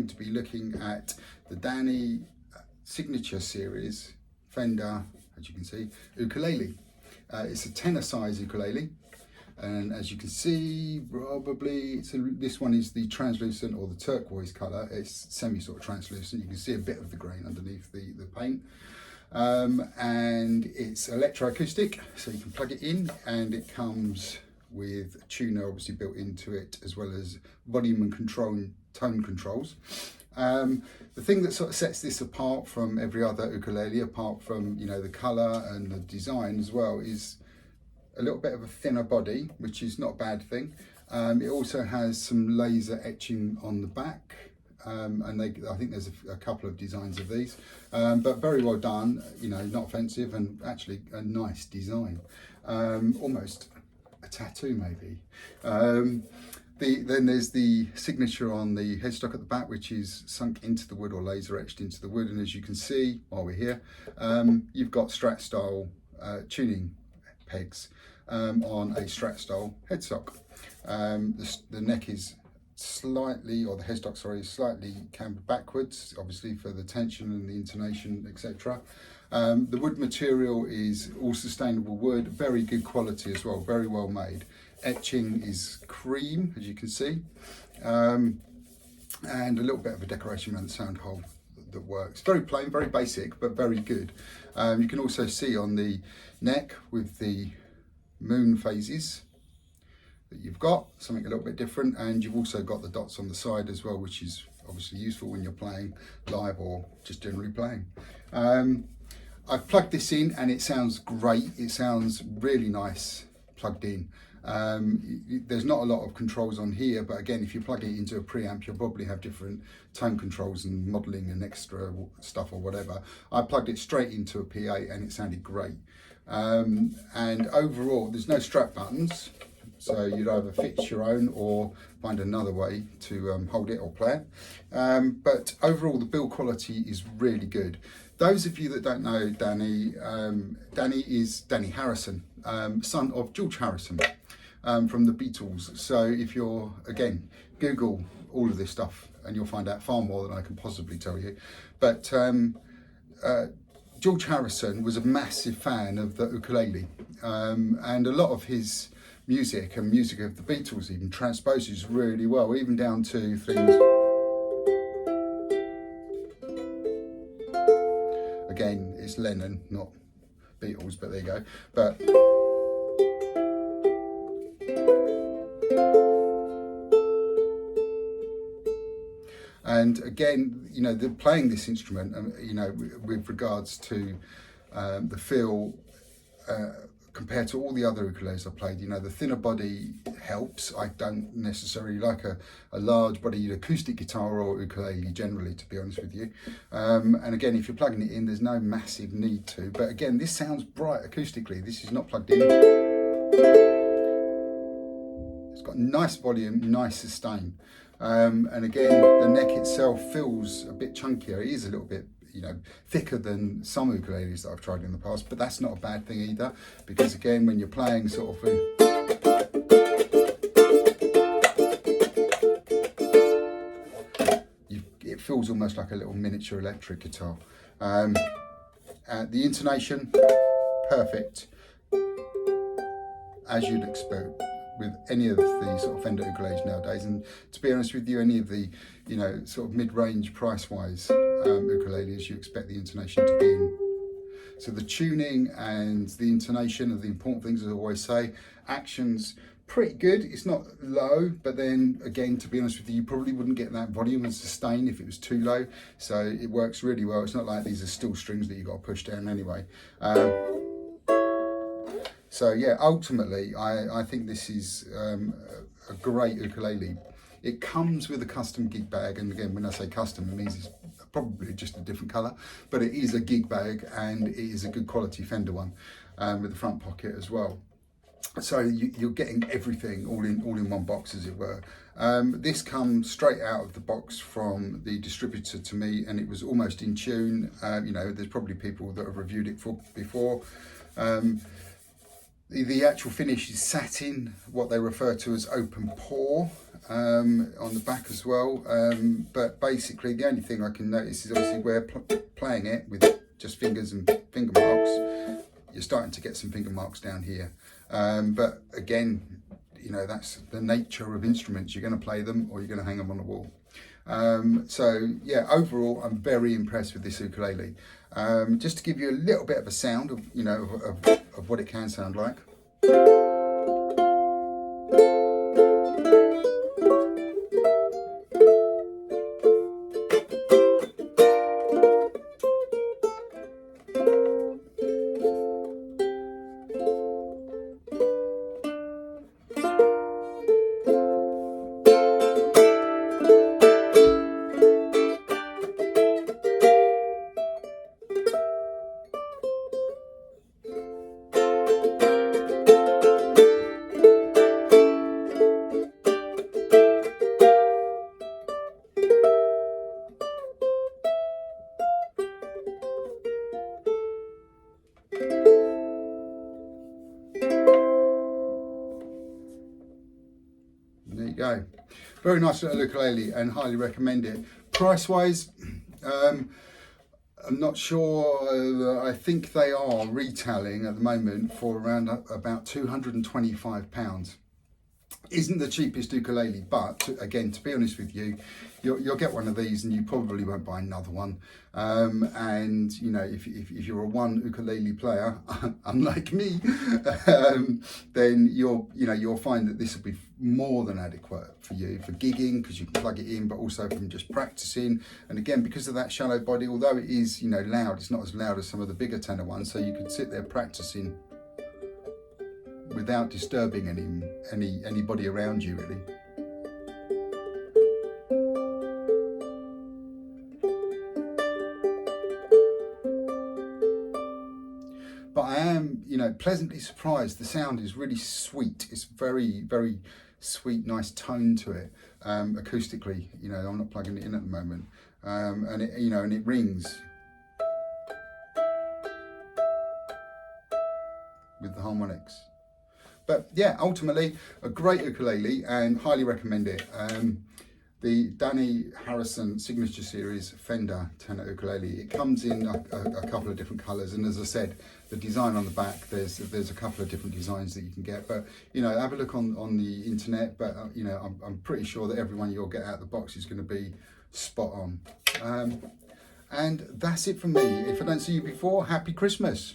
going to be looking at the Dhani Signature Series Fender, as you can see, ukulele. It's a tenor size ukulele, and as you can see, probably this one is the translucent or the turquoise colour. It's semi sort of translucent. You can see a bit of the grain underneath the paint. And it's electroacoustic, so you can plug it in, and it comes with a tuner obviously built into it, as well as volume and tone controls. The thing that sort of sets this apart from every other ukulele, apart from, you know, the colour and the design as well, is a little bit of a thinner body, which is not a bad thing. It also has some laser etching on the back. And I think there's a couple of designs of these, but very well done, you know, not offensive, and actually a nice design, almost a tattoo maybe. Then there's the signature on the headstock at the back, which is sunk into the wood or laser etched into the wood, and as you can see while we're here, you've got Strat style tuning pegs on a Strat style headstock. The neck is slightly, or the headstock, sorry, is slightly cambered backwards, obviously for the tension and the intonation, etc. The wood material is all sustainable wood, very good quality as well, very well made. Etching is cream, as you can see, and a little bit of a decoration around the sound hole that works. Very plain, very basic, but very good. You can also see on the neck with the moon phases that you've got something a little bit different, and you've also got the dots on the side as well, which is obviously useful when you're playing live or just generally playing. I've plugged this in and it sounds great. It sounds really nice plugged in. There's not a lot of controls on here, but again, if you plug it into a preamp, you'll probably have different tone controls and modeling and extra stuff or whatever. I plugged it straight into a PA and it sounded great. And overall, there's no strap buttons, so you'd either fix your own or find another way to hold it or play it. But overall, the build quality is really good. Those of you that don't know Dhani, Dhani is Dhani Harrison, son of George Harrison from the Beatles. So if you're, again, Google all of this stuff and you'll find out far more than I can possibly tell you. But George Harrison was a massive fan of the ukulele, and a lot of his music and music of the Beatles even transposes really well, even down to things. Again, it's Lennon, not Beatles, but there you go. But and again, you know, playing this instrument, you know, with regards to the feel compared to all the other ukuleles I've played, you know, the thinner body helps. I don't necessarily like a large bodied acoustic guitar or ukulele generally, to be honest with you. And again, if you're plugging it in, there's no massive need to. But again, this sounds bright acoustically. This is not plugged in. It's got nice volume, nice sustain. And again, the neck itself feels a bit chunkier. It is a little bit, you know, thicker than some ukuleles that I've tried in the past, but that's not a bad thing either, because again, when you're playing sort of it feels almost like a little miniature electric guitar. The intonation, perfect, as you'd expect with any of the sort of Fender ukuleles nowadays. And to be honest with you, any of the, you know, sort of mid-range price-wise ukuleles, you expect the intonation to be in. So the tuning and the intonation are the important things, as I always say. Action's pretty good. It's not low, but then again, to be honest with you, you probably wouldn't get that volume and sustain if it was too low. So it works really well. It's not like these are steel strings that you've got to push down anyway. So yeah, ultimately, I think this is a great ukulele. It comes with a custom gig bag, and again, when I say custom, it means it's probably just a different colour, but it is a gig bag, and it is a good quality Fender one, with the front pocket as well. So you're getting everything all in one box, as it were. This comes straight out of the box from the distributor to me, and it was almost in tune. You know, there's probably people that have reviewed it before. The actual finish is satin, what they refer to as open pore, on the back as well. But basically the only thing I can notice is obviously where playing it with just fingers and finger marks, you're starting to get some finger marks down here. But again, you know, that's the nature of instruments. You're going to play them or you're going to hang them on the wall. So yeah, overall, I'm very impressed with this ukulele. Just to give you a little bit of a sound of, you know, of what it can sound like. There you go. Very nice little ukulele and highly recommend it. Price wise, I'm not sure. I think they are retailing at the moment for around about £225. Isn't the cheapest ukulele, but again, to be honest with you, you'll get one of these and you probably won't buy another one. And you know, if you're a one ukulele player, unlike me, then you'll find that this will be more than adequate for you for gigging, because you can plug it in, but also from just practicing. And again, because of that shallow body, although it is, you know, loud, it's not as loud as some of the bigger tenor ones, so you could sit there practicing without disturbing anybody around you, really. But I am, you know, pleasantly surprised. The sound is really sweet. It's very, very sweet, nice tone to it, acoustically. You know, I'm not plugging it in at the moment, and it, you know, and it rings with the harmonics. But yeah, ultimately a great ukulele and highly recommend it. The Dhani Harrison Signature Series Fender tenor ukulele. It comes in a couple of different colours, and as I said, the design on the back, there's a couple of different designs that you can get. But you know, have a look on the internet. But you know, I'm pretty sure that every one you'll get out of the box is going to be spot on. And that's it from me. If I don't see you before, happy Christmas.